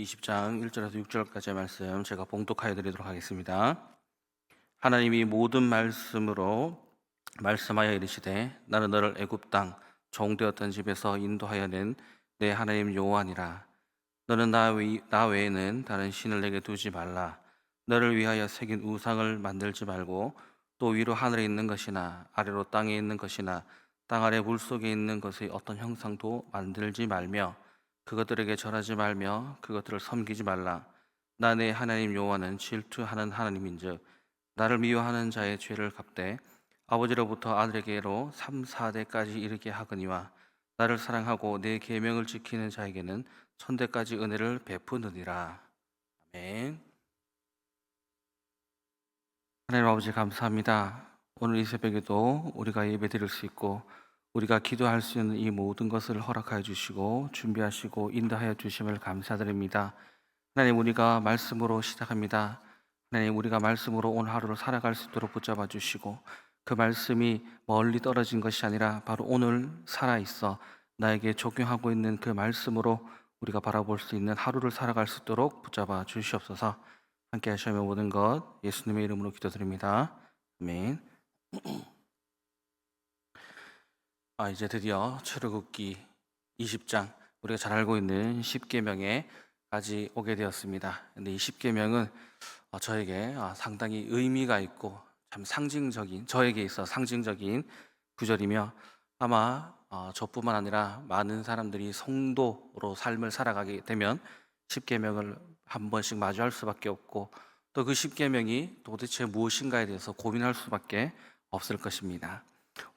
출애굽기 20장 1절에서 6절까지의 말씀 제가 봉독하여 드리도록 하겠습니다. 하나님이 모든 말씀으로 말씀하여 이르시되 나는 너를 애굽 땅 종되었던 집에서 인도하여 낸 내 하나님 여호와니라. 너는 나 외에는 다른 신을 내게 두지 말라. 너를 위하여 새긴 우상을 만들지 말고 또 위로 하늘에 있는 것이나 아래로 땅에 있는 것이나 땅 아래 물속에 있는 것의 어떤 형상도 만들지 말며 그것들에게 절하지 말며 그것들을 섬기지 말라. 나 내 하나님 여호와는 질투하는 하나님인즉 나를 미워하는 자의 죄를 갚되 아버지로부터 아들에게로 3, 4대까지 이르게 하거니와 나를 사랑하고 내 계명을 지키는 자에게는 천대까지 은혜를 베푸느니라. 아멘. 하나님 아버지 감사합니다. 오늘 이 새벽에도 우리가 예배드릴 수 있고 우리가 기도할 수 있는 이 모든 것을 허락하여 주시고 준비하시고 인도하여 주심을 감사드립니다. 하나님, 우리가 말씀으로 시작합니다. 하나님, 우리가 말씀으로 오늘 하루를 살아갈 수 있도록 붙잡아 주시고 그 말씀이 멀리 떨어진 것이 아니라 바로 오늘 살아있어 나에게 적용하고 있는 그 말씀으로 우리가 바라볼 수 있는 하루를 살아갈 수 있도록 붙잡아 주시옵소서. 함께 하시며 모든 것 예수님의 이름으로 기도드립니다. 아멘. 이제 드디어 출애굽기 20장, 우리가 잘 알고 있는 10계명에까지 오게 되었습니다. 근데 이 10계명은 저에게 상당히 의미가 있고 참 상징적인, 저에게 있어 상징적인 구절이며 아마 저뿐만 아니라 많은 사람들이 성도로 삶을 살아가게 되면 10계명을 한 번씩 마주할 수밖에 없고 또 그 10계명이 도대체 무엇인가에 대해서 고민할 수밖에 없을 것입니다.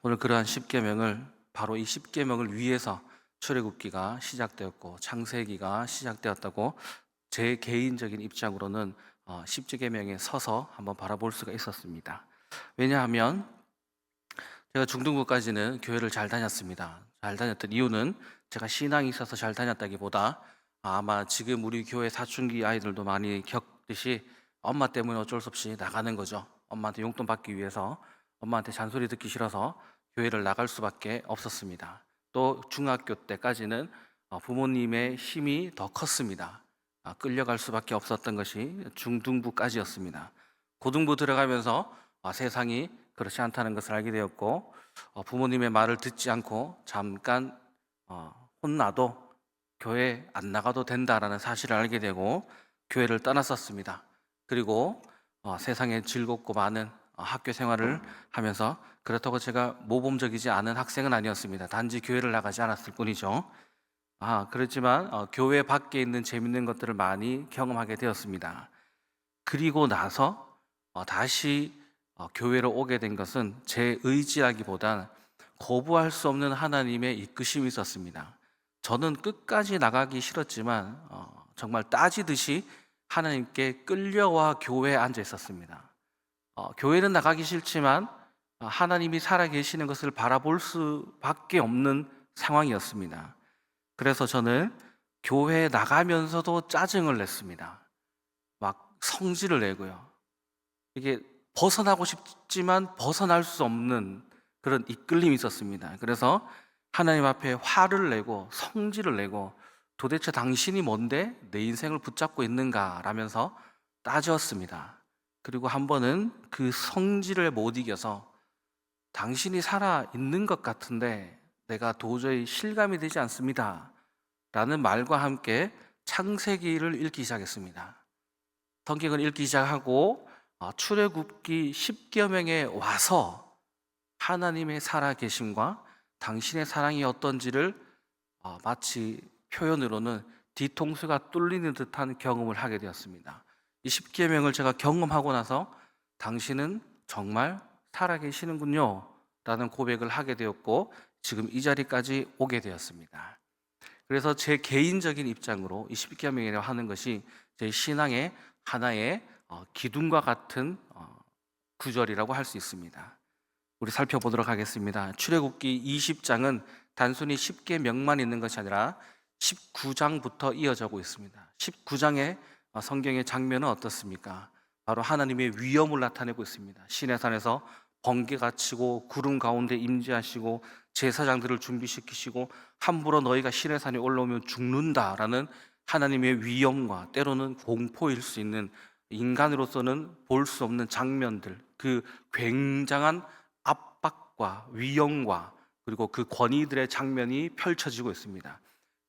오늘 그러한 10계명을 바로 이 10계명을 위해서 출애굽기가 시작되었고 창세기가 시작되었다고 제 개인적인 입장으로는 10계명에 서서 한번 바라볼 수가 있었습니다. 왜냐하면 제가 중등부까지는 교회를 잘 다녔습니다. 잘 다녔던 이유는 제가 신앙이 있어서 잘 다녔다기보다 아마 지금 우리 교회 사춘기 아이들도 많이 겪듯이 엄마 때문에 어쩔 수 없이 나가는 거죠. 엄마한테 용돈 받기 위해서, 엄마한테 잔소리 듣기 싫어서 교회를 나갈 수밖에 없었습니다. 또 중학교 때까지는 부모님의 힘이 더 컸습니다. 끌려갈 수밖에 없었던 것이 중등부까지였습니다. 고등부 들어가면서 세상이 그렇지 않다는 것을 알게 되었고 부모님의 말을 듣지 않고 잠깐 혼나도 교회 안 나가도 된다라는 사실을 알게 되고 교회를 떠났었습니다. 그리고 세상에 즐겁고 많은 학교 생활을 하면서 그렇다고 제가 모범적이지 않은 학생은 아니었습니다. 단지 교회를 나가지 않았을 뿐이죠. 그렇지만 교회 밖에 있는 재밌는 것들을 많이 경험하게 되었습니다. 그리고 나서 다시 교회로 오게 된 것은 제 의지라기보단 거부할 수 없는 하나님의 이끄심이 있었습니다. 저는 끝까지 나가기 싫었지만 정말 따지듯이 하나님께 끌려와 교회에 앉아 있었습니다. 교회는 나가기 싫지만 하나님이 살아계시는 것을 바라볼 수밖에 없는 상황이었습니다. 그래서 저는 교회에 나가면서도 짜증을 냈습니다. 막 성질을 내고요. 이게 벗어나고 싶지만 벗어날 수 없는 그런 이끌림이 있었습니다. 그래서 하나님 앞에 화를 내고 성질을 내고 도대체 당신이 뭔데 내 인생을 붙잡고 있는가 라면서 따졌습니다. 그리고 한 번은 그 성질을 못 이겨서 당신이 살아 있는 것 같은데 내가 도저히 실감이 되지 않습니다 라는 말과 함께 창세기를 읽기 시작했습니다. 성경을 읽기 시작하고 출애굽기 10계명에 와서 하나님의 살아계심과 당신의 사랑이 어떤지를 마치 표현으로는 뒤통수가 뚫리는 듯한 경험을 하게 되었습니다. 이 10계명을 제가 경험하고 나서 당신은 정말 살아계시는군요 라는 고백을 하게 되었고 지금 이 자리까지 오게 되었습니다. 그래서 제 개인적인 입장으로 이 10계명이라고 하는 것이 제 신앙의 하나의 기둥과 같은 구절이라고 할 수 있습니다. 우리 살펴보도록 하겠습니다. 출애굽기 20장은 단순히 10계명만 있는 것이 아니라 19장부터 이어지고 있습니다. 19장의 성경의 장면은 어떻습니까? 바로 하나님의 위엄을 나타내고 있습니다. 시내산에서 번개가 치고 구름 가운데 임재하시고 제사장들을 준비시키시고 함부로 너희가 시내산에 올라오면 죽는다라는 하나님의 위엄과 때로는 공포일 수 있는, 인간으로서는 볼 수 없는 장면들, 그 굉장한 압박과 위엄과 그리고 그 권위들의 장면이 펼쳐지고 있습니다.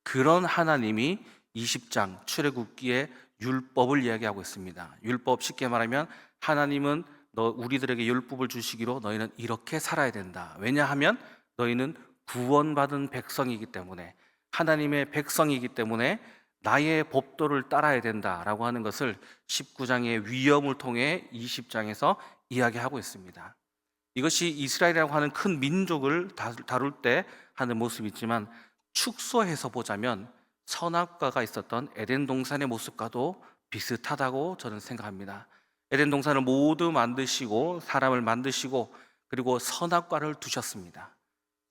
그런 하나님이 20장 출애굽기에 율법을 이야기하고 있습니다. 율법, 쉽게 말하면 하나님은 우리들에게 율법을 주시기로 너희는 이렇게 살아야 된다. 왜냐하면 너희는 구원받은 백성이기 때문에, 하나님의 백성이기 때문에 나의 법도를 따라야 된다라고 하는 것을 19장의 위엄을 통해 20장에서 이야기하고 있습니다. 이것이 이스라엘이라고 하는 큰 민족을 다룰 때 하는 모습이지만, 축소해서 보자면 선악과가 있었던 에덴 동산의 모습과도 비슷하다고 저는 생각합니다. 에덴 동산을 모두 만드시고 사람을 만드시고 그리고 선악과를 두셨습니다.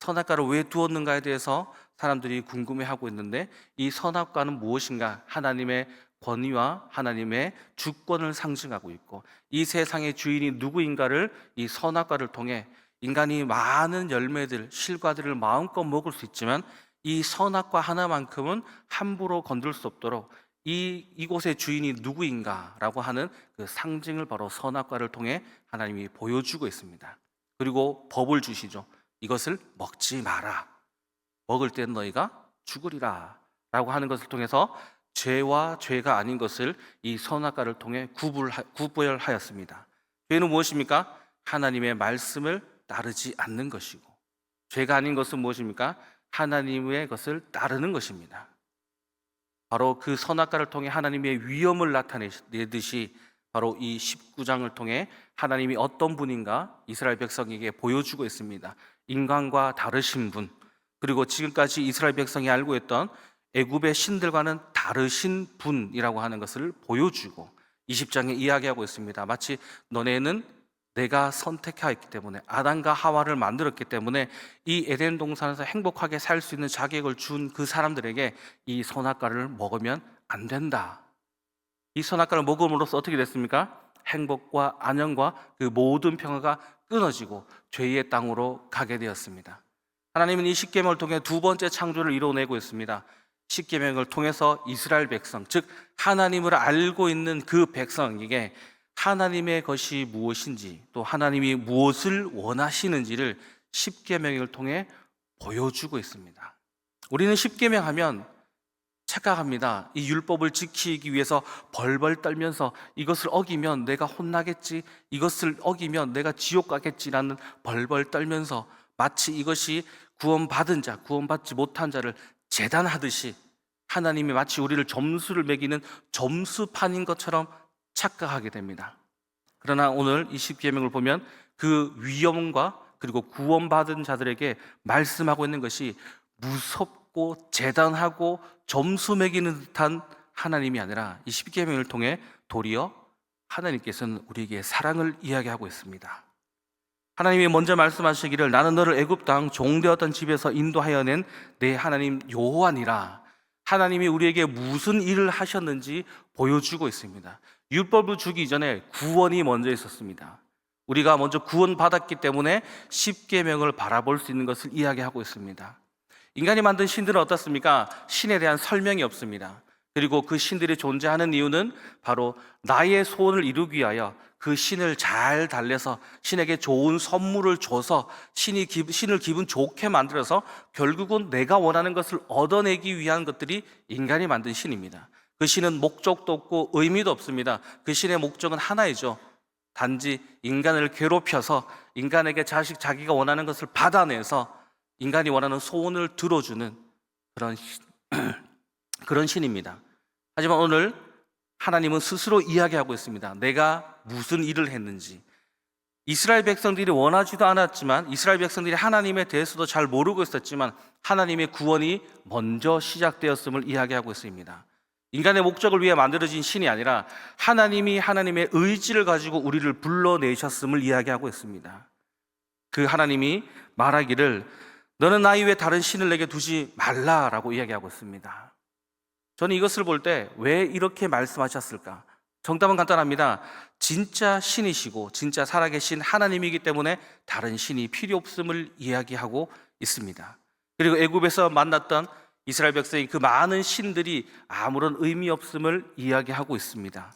선악과를 왜 두었는가에 대해서 사람들이 궁금해하고 있는데, 이 선악과는 무엇인가? 하나님의 권위와 하나님의 주권을 상징하고 있고, 이 세상의 주인이 누구인가를 이 선악과를 통해 인간이 많은 열매들, 실과들을 마음껏 먹을 수 있지만 이 선악과 하나만큼은 함부로 건들 수 없도록 이곳의 주인이 누구인가라고 하는 그 상징을 바로 선악과를 통해 하나님이 보여주고 있습니다. 그리고 법을 주시죠. 이것을 먹지 마라. 먹을 때는 너희가 죽으리라 라고 하는 것을 통해서 죄와 죄가 아닌 것을 이 선악과를 통해 구별하였습니다. 죄는 무엇입니까? 하나님의 말씀을 따르지 않는 것이고, 죄가 아닌 것은 무엇입니까? 하나님의 것을 따르는 것입니다. 바로 그 선악과를 통해 하나님의 위엄을 나타내듯이 바로 이 19장을 통해 하나님이 어떤 분인가 이스라엘 백성에게 보여주고 있습니다. 인간과 다르신 분, 그리고 지금까지 이스라엘 백성이 알고 있던 애굽의 신들과는 다르신 분이라고 하는 것을 보여주고 20장에 이야기하고 있습니다. 마치 너네는 내가 선택하였기 때문에, 아담과 하와를 만들었기 때문에 이 에덴 동산에서 행복하게 살 수 있는 자격을 준 그 사람들에게 이 선악과를 먹으면 안 된다. 이 선악과를 먹음으로써 어떻게 됐습니까? 행복과 안녕과 그 모든 평화가 끊어지고 죄의 땅으로 가게 되었습니다. 하나님은 이 십계명을 통해 두 번째 창조를 이루어내고 있습니다. 십계명을 통해서 이스라엘 백성, 즉 하나님을 알고 있는 그 백성에게 하나님의 것이 무엇인지, 또 하나님이 무엇을 원하시는지를 십계명을 통해 보여주고 있습니다. 우리는 십계명 하면 착각합니다. 이 율법을 지키기 위해서 벌벌 떨면서 이것을 어기면 내가 혼나겠지, 이것을 어기면 내가 지옥 가겠지라는 벌벌 떨면서 마치 이것이 구원받은 자, 구원받지 못한 자를 재단하듯이 하나님이 마치 우리를 점수를 매기는 점수판인 것처럼 착각하게 됩니다. 그러나 오늘 이 십계명을 보면 그 위엄과 그리고 구원받은 자들에게 말씀하고 있는 것이 무섭고 재단하고 점수 매기는 듯한 하나님이 아니라 이 십계명을 통해 도리어 하나님께서는 우리에게 사랑을 이야기하고 있습니다. 하나님이 먼저 말씀하시기를 나는 너를 애굽 땅 종되었던 집에서 인도하여 낸 내 하나님 여호와니라. 하나님이 우리에게 무슨 일을 하셨는지 보여주고 있습니다. 율법을 주기 전에 구원이 먼저 있었습니다. 우리가 먼저 구원받았기 때문에 십계명을 바라볼 수 있는 것을 이야기하고 있습니다. 인간이 만든 신들은 어떻습니까? 신에 대한 설명이 없습니다. 그리고 그 신들이 존재하는 이유는 바로 나의 소원을 이루기 위하여 그 신을 잘 달래서 신에게 좋은 선물을 줘서 신을 기분 좋게 만들어서 결국은 내가 원하는 것을 얻어내기 위한 것들이 인간이 만든 신입니다. 그 신은 목적도 없고 의미도 없습니다. 그 신의 목적은 하나이죠. 단지 인간을 괴롭혀서 인간에게 자기가 원하는 것을 받아내서 인간이 원하는 소원을 들어주는 그런 신입니다. 하지만 오늘 하나님은 스스로 이야기하고 있습니다. 내가 무슨 일을 했는지. 이스라엘 백성들이 원하지도 않았지만, 이스라엘 백성들이 하나님에 대해서도 잘 모르고 있었지만 하나님의 구원이 먼저 시작되었음을 이야기하고 있습니다. 인간의 목적을 위해 만들어진 신이 아니라 하나님이 하나님의 의지를 가지고 우리를 불러내셨음을 이야기하고 있습니다. 그 하나님이 말하기를 너는 나 이외에 다른 신을 내게 두지 말라라고 이야기하고 있습니다. 저는 이것을 볼 때 왜 이렇게 말씀하셨을까? 정답은 간단합니다. 진짜 신이시고 진짜 살아계신 하나님이기 때문에 다른 신이 필요 없음을 이야기하고 있습니다. 그리고 애굽에서 만났던 이스라엘 백성이 그 많은 신들이 아무런 의미 없음을 이야기하고 있습니다.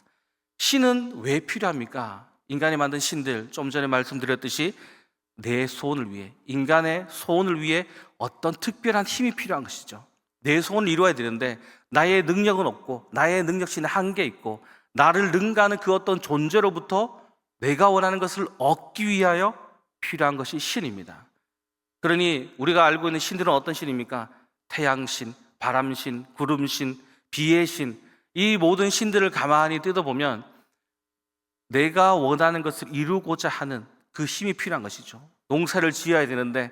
신은 왜 필요합니까? 인간이 만든 신들, 좀 전에 말씀드렸듯이 내 소원을 위해, 인간의 소원을 위해 어떤 특별한 힘이 필요한 것이죠. 내 소원을 이루어야 되는데 나의 능력은 없고, 나의 능력치는 한계 있고, 나를 능가하는 그 어떤 존재로부터 내가 원하는 것을 얻기 위하여 필요한 것이 신입니다. 그러니 우리가 알고 있는 신들은 어떤 신입니까? 태양신, 바람신, 구름신, 비의 신, 이 모든 신들을 가만히 뜯어보면 내가 원하는 것을 이루고자 하는 그 힘이 필요한 것이죠. 농사를 지어야 되는데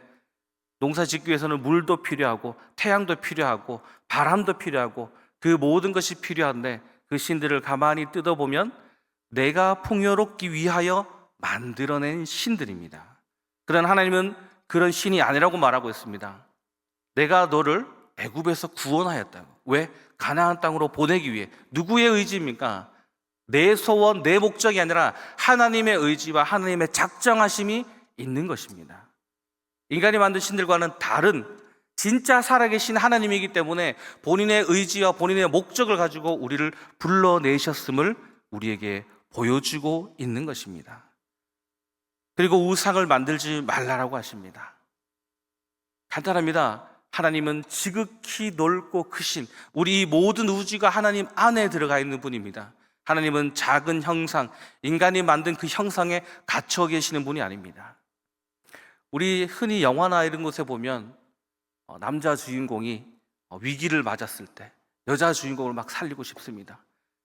농사 짓기 위해서는 물도 필요하고 태양도 필요하고 바람도 필요하고 그 모든 것이 필요한데 그 신들을 가만히 뜯어보면 내가 풍요롭기 위하여 만들어낸 신들입니다. 그러나 하나님은 그런 신이 아니라고 말하고 있습니다. 내가 너를 애굽에서 구원하였다고. 왜? 가나안 땅으로 보내기 위해. 누구의 의지입니까? 내 소원, 내 목적이 아니라 하나님의 의지와 하나님의 작정하심이 있는 것입니다. 인간이 만든 신들과는 다른 진짜 살아계신 하나님이기 때문에 본인의 의지와 본인의 목적을 가지고 우리를 불러내셨음을 우리에게 보여주고 있는 것입니다. 그리고 우상을 만들지 말라라고 하십니다. 간단합니다. 하나님은 지극히 넓고 크신 우리 모든 우주가 하나님 안에 들어가 있는 분입니다. 하나님은 작은 형상, 인간이 만든 그 형상에 갇혀 계시는 분이 아닙니다. 우리 흔히 영화나 이런 곳에 보면 남자 주인공이 위기를 맞았을 때 여자 주인공을 막 살리고 싶습니다.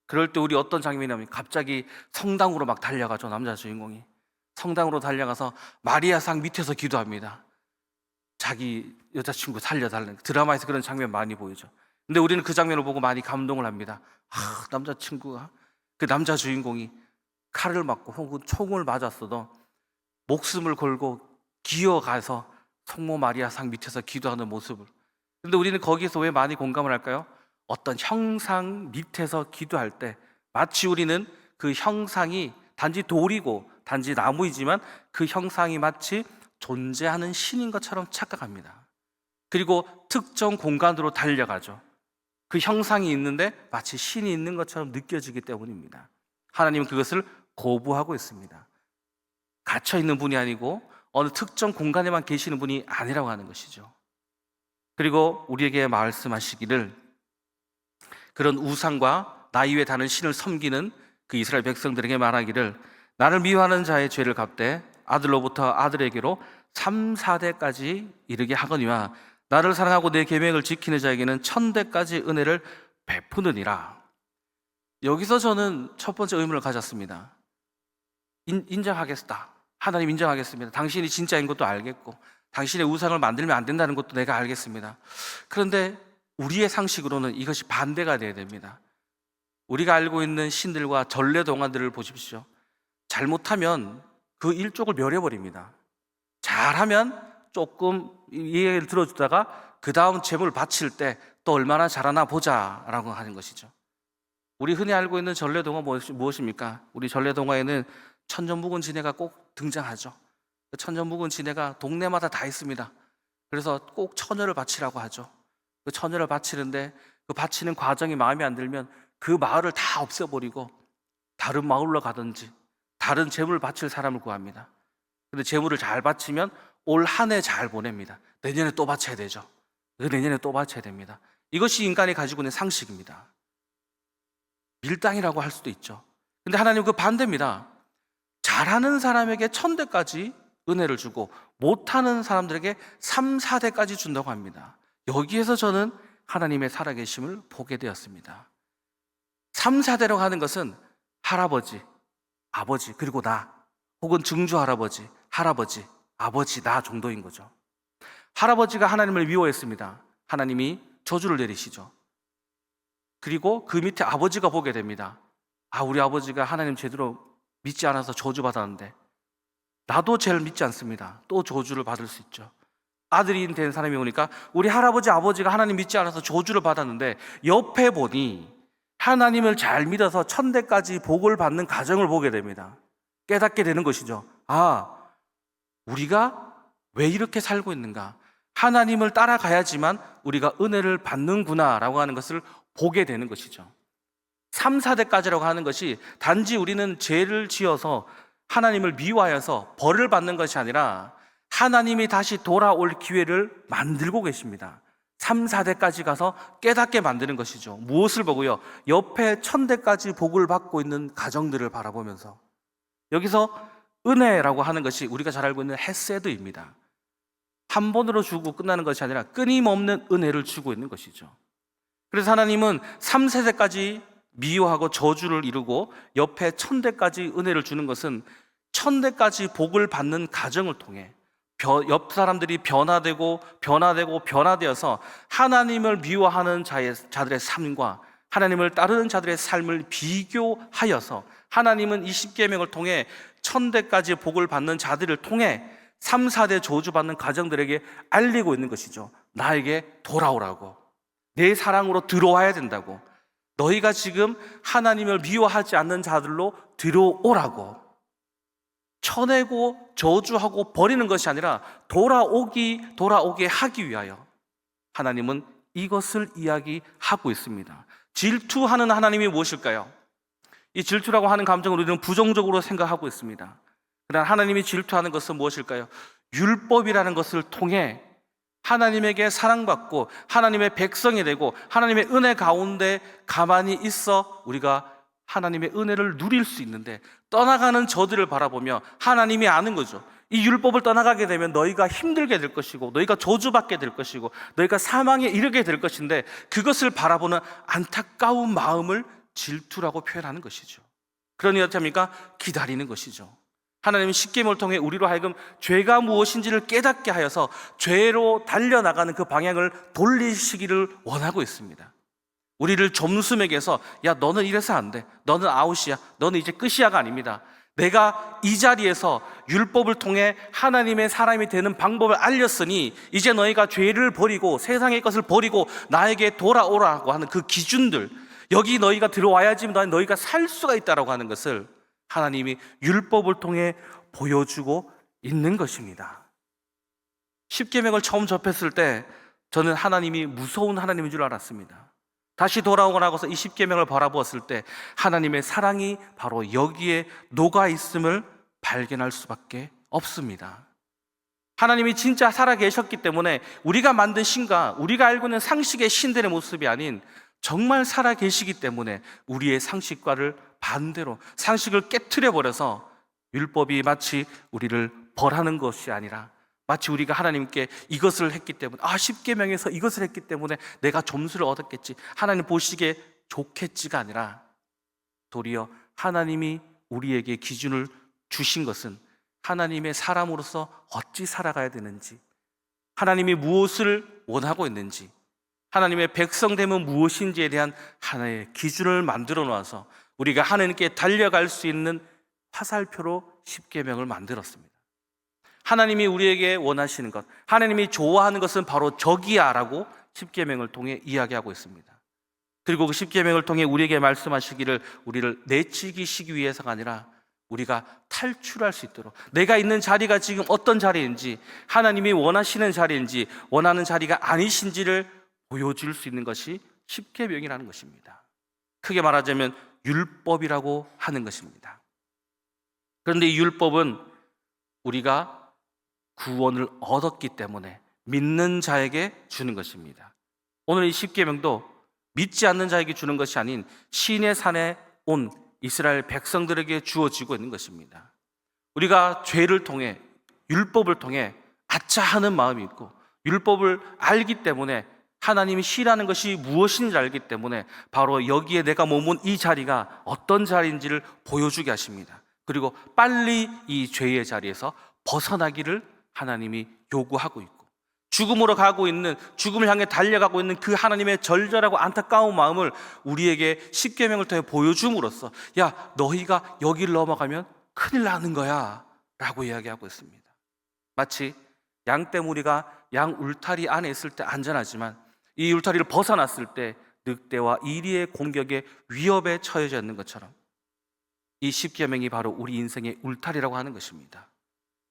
그럴 때 우리 어떤 장면이 나오면 갑자기 성당으로 막 달려가죠. 남자 주인공이 성당으로 달려가서 마리아상 밑에서 기도합니다. 자기 여자친구 살려달라는, 드라마에서 그런 장면 많이 보이죠. 근데 우리는 그 장면을 보고 많이 감동을 합니다. 남자친구가, 그 남자 주인공이 칼을 맞고 혹은 총을 맞았어도 목숨을 걸고 기어가서 성모 마리아상 밑에서 기도하는 모습을. 근데 우리는 거기에서 왜 많이 공감을 할까요? 어떤 형상 밑에서 기도할 때 마치 우리는 그 형상이 단지 돌이고 단지 나무이지만 그 형상이 마치 존재하는 신인 것처럼 착각합니다. 그리고 특정 공간으로 달려가죠. 그 형상이 있는데 마치 신이 있는 것처럼 느껴지기 때문입니다. 하나님은 그것을 거부하고 있습니다. 갇혀있는 분이 아니고 어느 특정 공간에만 계시는 분이 아니라고 하는 것이죠. 그리고 우리에게 말씀하시기를 그런 우상과 나 이외에 다른 신을 섬기는 그 이스라엘 백성들에게 말하기를 나를 미워하는 자의 죄를 갚되 아들로부터 아들에게로 3, 4대까지 이르게 하거니와 나를 사랑하고 내 계명을 지키는 자에게는 1000대까지 은혜를 베푸느니라. 여기서 저는 첫 번째 의문을 가졌습니다. 인정하겠다. 하나님 인정하겠습니다. 당신이 진짜인 것도 알겠고 당신의 우상을 만들면 안 된다는 것도 내가 알겠습니다. 그런데 우리의 상식으로는 이것이 반대가 돼야 됩니다. 우리가 알고 있는 신들과 전래동화들을 보십시오. 잘못하면 그 일족을 멸해버립니다. 잘하면 조금 이해를 들어주다가 그 다음 제물 바칠 때 또 얼마나 잘하나 보자라고 하는 것이죠. 우리 흔히 알고 있는 전래동화 무엇입니까? 우리 전래동화에는 천전묵은지네가 꼭 등장하죠. 천전묵은지네가 동네마다 다 있습니다. 그래서 꼭 처녀를 바치라고 하죠. 그 처녀를 바치는데 그 바치는 과정이 마음에 안 들면 그 마을을 다 없애버리고 다른 마을로 가든지 다른 제물을 바칠 사람을 구합니다. 근데 제물을 잘 바치면 올 한 해 잘 보냅니다. 내년에 또 바쳐야 되죠. 내년에 또 바쳐야 됩니다. 이것이 인간이 가지고 있는 상식입니다. 밀당이라고 할 수도 있죠. 근데 하나님은 그 반대입니다. 잘하는 사람에게 1000대까지 은혜를 주고 못하는 사람들에게 3, 4대까지 준다고 합니다. 여기에서 저는 하나님의 살아계심을 보게 되었습니다. 3, 4대라고 하는 것은 할아버지, 아버지, 그리고 나, 혹은 증조 할아버지, 할아버지, 아버지, 나 정도인 거죠. 할아버지가 하나님을 미워했습니다. 하나님이 저주를 내리시죠. 그리고 그 밑에 아버지가 보게 됩니다. 우리 아버지가 하나님 제대로 믿지 않아서 저주받았는데 나도 쟤를 믿지 않습니다. 또 저주를 받을 수 있죠. 아들이 된 사람이 오니까 우리 할아버지, 아버지가 하나님 믿지 않아서 저주를 받았는데 옆에 보니 하나님을 잘 믿어서 1000대까지 복을 받는 가정을 보게 됩니다. 깨닫게 되는 것이죠. 우리가 왜 이렇게 살고 있는가? 하나님을 따라가야지만 우리가 은혜를 받는구나라고 하는 것을 보게 되는 것이죠. 3, 4대까지라고 하는 것이 단지 우리는 죄를 지어서 하나님을 미워하여서 벌을 받는 것이 아니라 하나님이 다시 돌아올 기회를 만들고 계십니다. 3, 4대까지 가서 깨닫게 만드는 것이죠. 무엇을 보고요? 옆에 1000대까지 복을 받고 있는 가정들을 바라보면서, 여기서 은혜라고 하는 것이 우리가 잘 알고 있는 헤세드입니다. 한 번으로 주고 끝나는 것이 아니라 끊임없는 은혜를 주고 있는 것이죠. 그래서 하나님은 3세대까지 미워하고 저주를 이루고 옆에 1000대까지 은혜를 주는 것은 1000대까지 복을 받는 가정을 통해 옆 사람들이 변화되어서 하나님을 미워하는 자들의 삶과 하나님을 따르는 자들의 삶을 비교하여서 하나님은 이 십계명을 통해 1000대까지 복을 받는 자들을 통해 3, 4대 저주받는 가정들에게 알리고 있는 것이죠. 나에게 돌아오라고, 내 사랑으로 들어와야 된다고, 너희가 지금 하나님을 미워하지 않는 자들로 들어오라고. 쳐내고 저주하고 버리는 것이 아니라 돌아오게 하기 위하여 하나님은 이것을 이야기하고 있습니다. 질투하는 하나님이 무엇일까요? 이 질투라고 하는 감정을 우리는 부정적으로 생각하고 있습니다. 그러나 하나님이 질투하는 것은 무엇일까요? 율법이라는 것을 통해 하나님에게 사랑받고 하나님의 백성이 되고 하나님의 은혜 가운데 가만히 있어 우리가 하나님의 은혜를 누릴 수 있는데, 떠나가는 저들을 바라보며 하나님이 아는 거죠. 이 율법을 떠나가게 되면 너희가 힘들게 될 것이고 너희가 저주받게 될 것이고 너희가 사망에 이르게 될 것인데, 그것을 바라보는 안타까운 마음을 질투라고 표현하는 것이죠. 그러니 어떻습니까? 기다리는 것이죠. 하나님은 십계명을 통해 우리로 하여금 죄가 무엇인지를 깨닫게 하여서 죄로 달려나가는 그 방향을 돌리시기를 원하고 있습니다. 우리를 점수 매겨서 야, 너는 이래서 안 돼, 너는 아웃이야, 너는 이제 끝이야가 아닙니다. 내가 이 자리에서 율법을 통해 하나님의 사람이 되는 방법을 알렸으니 이제 너희가 죄를 버리고 세상의 것을 버리고 나에게 돌아오라고 하는 그 기준들, 여기 너희가 들어와야지 너희가 살 수가 있다라고 하는 것을 하나님이 율법을 통해 보여주고 있는 것입니다. 십계명을 처음 접했을 때 저는 하나님이 무서운 하나님인 줄 알았습니다. 다시 돌아오고 나서 이 십계명을 바라보았을 때 하나님의 사랑이 바로 여기에 녹아 있음을 발견할 수밖에 없습니다. 하나님이 진짜 살아 계셨기 때문에 우리가 만든 신과 우리가 알고 있는 상식의 신들의 모습이 아닌 정말 살아 계시기 때문에 우리의 상식과를 반대로 상식을 깨트려 버려서 율법이 마치 우리를 벌하는 것이 아니라 마치 우리가 하나님께 이것을 했기 때문에, 십계명에서 이것을 했기 때문에 내가 점수를 얻었겠지, 하나님 보시기에 좋겠지가 아니라 도리어 하나님이 우리에게 기준을 주신 것은 하나님의 사람으로서 어찌 살아가야 되는지, 하나님이 무엇을 원하고 있는지, 하나님의 백성됨은 무엇인지에 대한 하나의 기준을 만들어 놓아서 우리가 하나님께 달려갈 수 있는 화살표로 십계명을 만들었습니다. 하나님이 우리에게 원하시는 것, 하나님이 좋아하는 것은 바로 저기야 라고 십계명을 통해 이야기하고 있습니다. 그리고 그 십계명을 통해 우리에게 말씀하시기를 우리를 내치기시기 위해서가 아니라 우리가 탈출할 수 있도록, 내가 있는 자리가 지금 어떤 자리인지, 하나님이 원하시는 자리인지 원하는 자리가 아니신지를 보여줄 수 있는 것이 십계명이라는 것입니다. 크게 말하자면 율법이라고 하는 것입니다. 그런데 이 율법은 우리가 구원을 얻었기 때문에 믿는 자에게 주는 것입니다. 오늘 이 십계명도 믿지 않는 자에게 주는 것이 아닌 시내 산에 온 이스라엘 백성들에게 주어지고 있는 것입니다. 우리가 죄를 통해 율법을 통해 아차 하는 마음이 있고 율법을 알기 때문에 하나님이 시라는 것이 무엇인지 알기 때문에 바로 여기에 내가 머문 이 자리가 어떤 자리인지를 보여주게 하십니다. 그리고 빨리 이 죄의 자리에서 벗어나기를 하나님이 요구하고 있고, 죽음으로 가고 있는, 죽음을 향해 달려가고 있는 그 하나님의 절절하고 안타까운 마음을 우리에게 십계명을 통해 보여줌으로써 야, 너희가 여기를 넘어가면 큰일 나는 거야 라고 이야기하고 있습니다. 마치 양떼무리가 양 울타리 안에 있을 때 안전하지만 이 울타리를 벗어났을 때 늑대와 이리의 공격에 위협에 처해져 있는 것처럼 이 십계명이 바로 우리 인생의 울타리라고 하는 것입니다.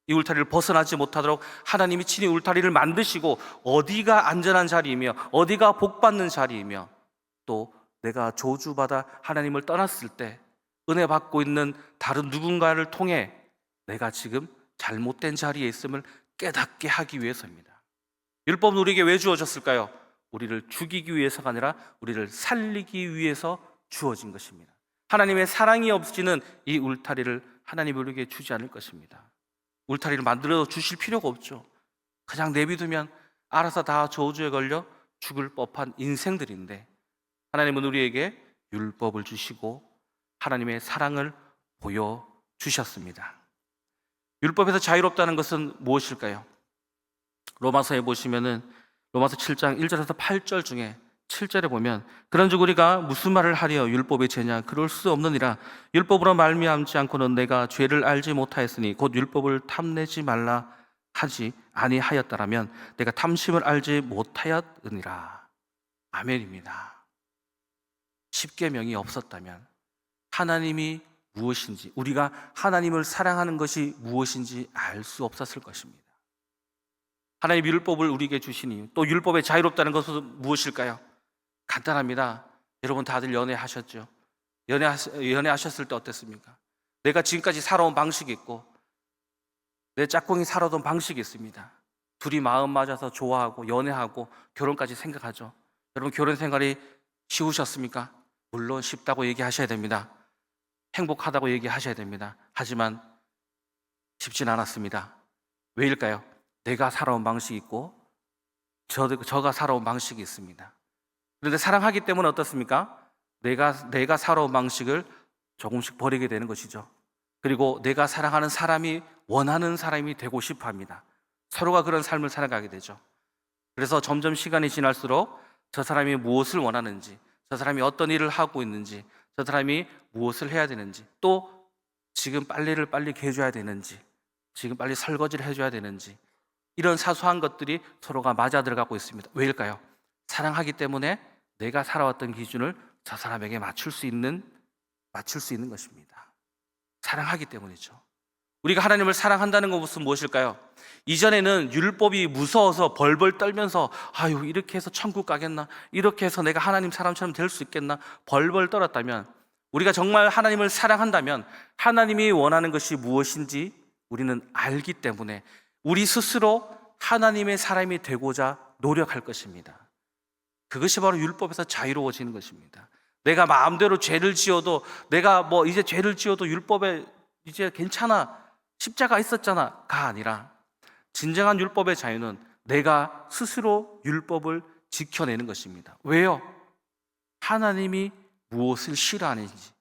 이 울타리를 벗어나지 못하도록 하나님이 친히 울타리를 만드시고 어디가 안전한 자리이며 어디가 복받는 자리이며 또 내가 저주받아 하나님을 떠났을 때 은혜 받고 있는 다른 누군가를 통해 내가 지금 잘못된 자리에 있음을 깨닫게 하기 위해서입니다. 율법은 우리에게 왜 주어졌을까요? 우리를 죽이기 위해서가 아니라 우리를 살리기 위해서 주어진 것입니다. 하나님의 사랑이 없이는 이 울타리를 하나님이 우리에게 주지 않을 것입니다. 울타리를 만들어 주실 필요가 없죠. 그냥 내비두면 알아서 다 저주에 걸려 죽을 법한 인생들인데 하나님은 우리에게 율법을 주시고 하나님의 사랑을 보여주셨습니다. 율법에서 자유롭다는 것은 무엇일까요? 로마서에 보시면은 로마서 7장 1절에서 8절 중에 7절에 보면 그런즉 우리가 무슨 말을 하리요 율법이 죄냐 그럴 수 없느니라 율법으로 말미암지 않고는 내가 죄를 알지 못하였으니 곧 율법을 탐내지 말라 하지 아니하였다라면 내가 탐심을 알지 못하였느니라. 아멘입니다. 십계명이 없었다면 하나님이 무엇인지, 우리가 하나님을 사랑하는 것이 무엇인지 알 수 없었을 것입니다. 하나님 율법을 우리에게 주신 이유, 또 율법에 자유롭다는 것은 무엇일까요? 간단합니다. 여러분 다들 연애하셨죠? 연애하셨을 때 어땠습니까? 내가 지금까지 살아온 방식이 있고 내 짝꿍이 살아온 방식이 있습니다. 둘이 마음 맞아서 좋아하고 연애하고 결혼까지 생각하죠. 여러분 결혼 생활이 쉬우셨습니까? 물론 쉽다고 얘기하셔야 됩니다. 행복하다고 얘기하셔야 됩니다. 하지만 쉽진 않았습니다. 왜일까요? 내가 살아온 방식이 있고 저가 살아온 방식이 있습니다. 그런데 사랑하기 때문에 어떻습니까? 내가 살아온 방식을 조금씩 버리게 되는 것이죠. 그리고 내가 사랑하는 사람이 원하는 사람이 되고 싶어 합니다. 서로가 그런 삶을 살아가게 되죠. 그래서 점점 시간이 지날수록 저 사람이 무엇을 원하는지, 저 사람이 어떤 일을 하고 있는지, 저 사람이 무엇을 해야 되는지, 또 지금 빨래를 빨리 개줘야 되는지, 지금 빨리 설거지를 해줘야 되는지, 이런 사소한 것들이 서로가 맞아 들어가고 있습니다. 왜일까요? 사랑하기 때문에 내가 살아왔던 기준을 저 사람에게 맞출 수 있는 것입니다. 사랑하기 때문이죠. 우리가 하나님을 사랑한다는 것은 무엇일까요? 이전에는 율법이 무서워서 벌벌 떨면서 아유 이렇게 해서 천국 가겠나, 이렇게 해서 내가 하나님 사람처럼 될 수 있겠나 벌벌 떨었다면, 우리가 정말 하나님을 사랑한다면 하나님이 원하는 것이 무엇인지 우리는 알기 때문에 우리 스스로 하나님의 사람이 되고자 노력할 것입니다. 그것이 바로 율법에서 자유로워지는 것입니다. 내가 마음대로 죄를 지어도, 내가 이제 죄를 지어도 율법에 이제 괜찮아, 십자가 있었잖아가 아니라, 진정한 율법의 자유는 내가 스스로 율법을 지켜내는 것입니다. 왜요? 하나님이 무엇을 싫어하는지,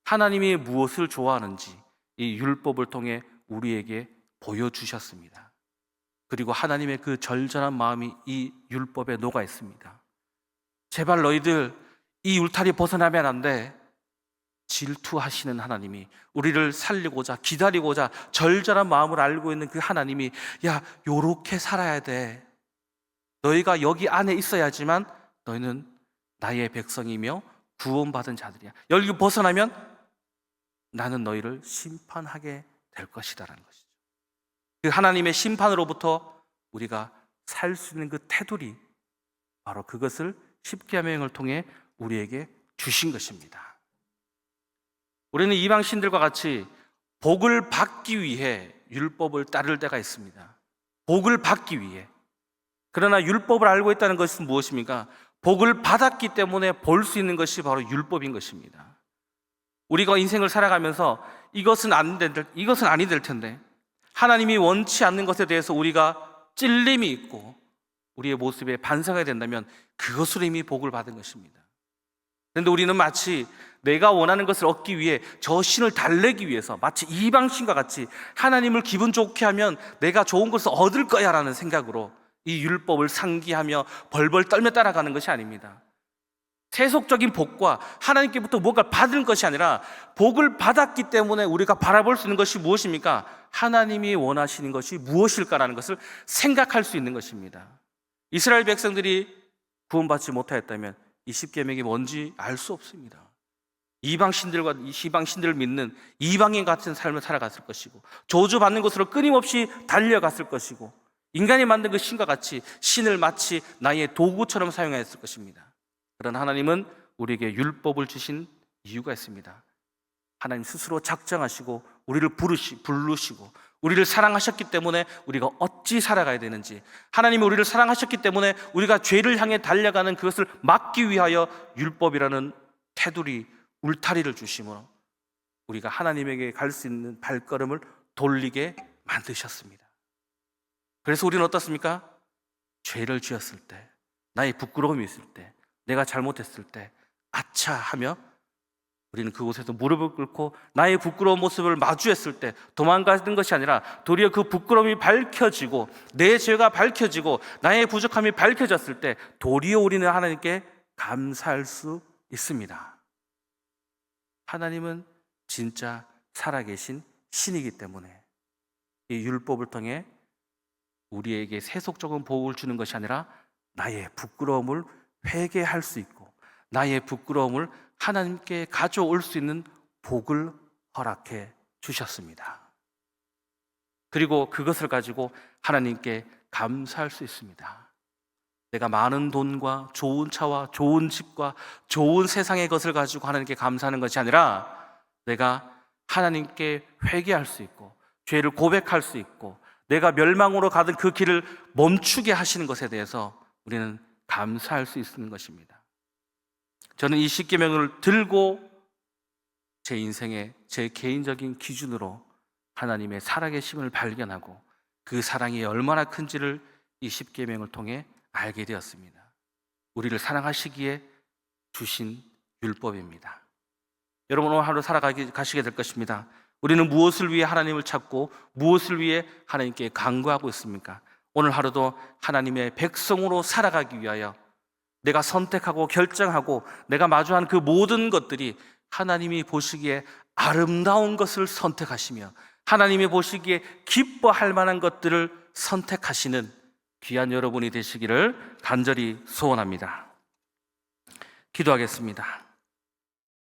하나님이 무엇을 좋아하는지 이 율법을 통해 우리에게 보여주셨습니다. 그리고 하나님의 그 절절한 마음이 이 율법에 녹아 있습니다. 제발 너희들 이 울타리 벗어나면 안 돼. 질투하시는 하나님이, 우리를 살리고자 기다리고자 절절한 마음을 알고 있는 그 하나님이, 야 요렇게 살아야 돼. 너희가 여기 안에 있어야지만 너희는 나의 백성이며 구원받은 자들이야. 여기 벗어나면 나는 너희를 심판하게 될 것이다라는 것이죠. 그 하나님의 심판으로부터 우리가 살 수 있는 그 테두리, 바로 그것을 십계명을 통해 우리에게 주신 것입니다. 우리는 이방신들과 같이 복을 받기 위해 율법을 따를 때가 있습니다. 복을 받기 위해. 그러나 율법을 알고 있다는 것은 무엇입니까? 복을 받았기 때문에 볼 수 있는 것이 바로 율법인 것입니다. 우리가 인생을 살아가면서 이것은 아니 될 텐데, 하나님이 원치 않는 것에 대해서 우리가 찔림이 있고 우리의 모습에 반성해야 된다면 그것으로 이미 복을 받은 것입니다. 그런데 우리는 마치 내가 원하는 것을 얻기 위해 저 신을 달래기 위해서 마치 이방신과 같이 하나님을 기분 좋게 하면 내가 좋은 것을 얻을 거야 라는 생각으로 이 율법을 상기하며 벌벌 떨며 따라가는 것이 아닙니다. 세속적인 복과 하나님께부터 뭔가를 받은 것이 아니라 복을 받았기 때문에 우리가 바라볼 수 있는 것이 무엇입니까? 하나님이 원하시는 것이 무엇일까라는 것을 생각할 수 있는 것입니다. 이스라엘 백성들이 구원받지 못하였다면 이 십계명이 뭔지 알 수 없습니다. 이방신들과 시방신들을 믿는 이방인 같은 삶을 살아갔을 것이고, 저주받는 것으로 끊임없이 달려갔을 것이고, 인간이 만든 그 신과 같이 신을 마치 나의 도구처럼 사용했을 것입니다. 그런 하나님은 우리에게 율법을 주신 이유가 있습니다. 하나님 스스로 작정하시고 우리를 부르시고 우리를 사랑하셨기 때문에 우리가 어찌 살아가야 되는지, 하나님이 우리를 사랑하셨기 때문에 우리가 죄를 향해 달려가는 그것을 막기 위하여 율법이라는 테두리, 울타리를 주심으로 우리가 하나님에게 갈 수 있는 발걸음을 돌리게 만드셨습니다. 그래서 우리는 어떻습니까? 죄를 지었을 때, 나의 부끄러움이 있을 때, 내가 잘못했을 때 아차 하며 우리는 그곳에서 무릎을 꿇고 나의 부끄러운 모습을 마주했을 때 도망가는 것이 아니라 도리어 그 부끄러움이 밝혀지고 내 죄가 밝혀지고 나의 부족함이 밝혀졌을 때 도리어 우리는 하나님께 감사할 수 있습니다. 하나님은 진짜 살아계신 신이기 때문에 이 율법을 통해 우리에게 세속적인 보호를 주는 것이 아니라 나의 부끄러움을 회개할 수 있고 나의 부끄러움을 하나님께 가져올 수 있는 복을 허락해 주셨습니다. 그리고 그것을 가지고 하나님께 감사할 수 있습니다. 내가 많은 돈과 좋은 차와 좋은 집과 좋은 세상의 것을 가지고 하나님께 감사하는 것이 아니라 내가 하나님께 회개할 수 있고 죄를 고백할 수 있고 내가 멸망으로 가던 그 길을 멈추게 하시는 것에 대해서 우리는 감사할 수 있는 것입니다. 저는 이 십계명을 들고 제 인생의 제 개인적인 기준으로 하나님의 살아계심을 발견하고 그 사랑이 얼마나 큰지를 이 십계명을 통해 알게 되었습니다. 우리를 사랑하시기에 주신 율법입니다. 여러분 오늘 하루 살아가시게 될 것입니다. 우리는 무엇을 위해 하나님을 찾고 무엇을 위해 하나님께 간구하고 있습니까? 오늘 하루도 하나님의 백성으로 살아가기 위하여 내가 선택하고 결정하고 내가 마주한 그 모든 것들이 하나님이 보시기에 아름다운 것을 선택하시며 하나님이 보시기에 기뻐할 만한 것들을 선택하시는 귀한 여러분이 되시기를 간절히 소원합니다. 기도하겠습니다.